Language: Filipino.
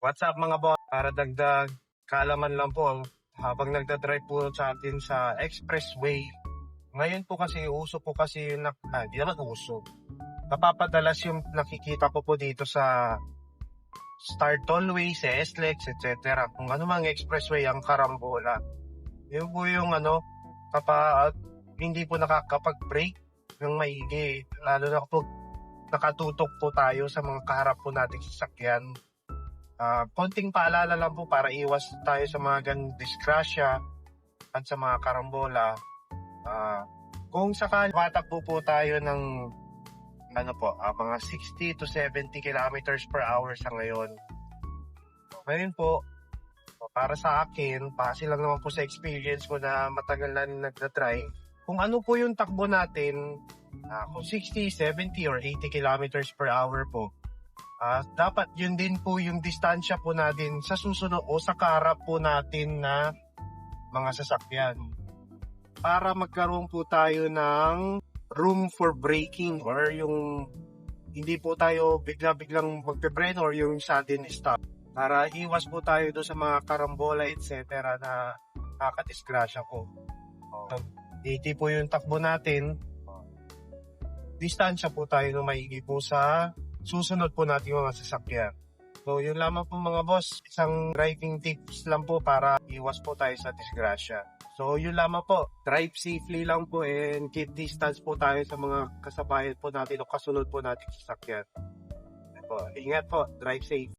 What's up mga boss? Para dagdag kaalaman lang po, habang nagdadrive po sa atin sa expressway, ngayon po kasi uso po kasi yung, di naman uso. Napapadalas yung nakikita ko po dito sa Star Tollway, sa SLEX, etc. Kung ano mang expressway ang karambola. Yun po yung kapag hindi po nakakapag-brake ng maigi. Lalo na po nakatutok po tayo sa mga kaharap po nating sasakyan. Konting paalala lang po para iwas tayo sa mga ganong disgrasya at sa mga karambola. Kung sakali matakbo po tayo ng mga 60 to 70 kilometers per hour sa ngayon. Ngayon po, para sa akin, base lang naman po sa experience ko na matagal na nagda-drive, kung ano po yung takbo natin, kung 60, 70 or 80 kilometers per hour po, dapat yun din po yung distansya po natin sa susunod o sa kaharap po natin na mga sasakyan. Para magkaroon po tayo ng room for braking or yung hindi po tayo bigla-biglang magpe-brake or yung sudden stop. Para iwas po tayo doon sa mga karambola etc. na nakakadisgrasya po. 80 po yung takbo natin. Distansya po tayo na maigi po sa susunod po natin mga sasakyan. So yun lamang po mga boss, isang driving tips lang po para iwas po tayo sa disgrasya. So yun lamang po, drive safely lang po and keep distance po tayo sa mga kasabayan po natin o kasunod po natin sasakyan. Ingat po, drive safe.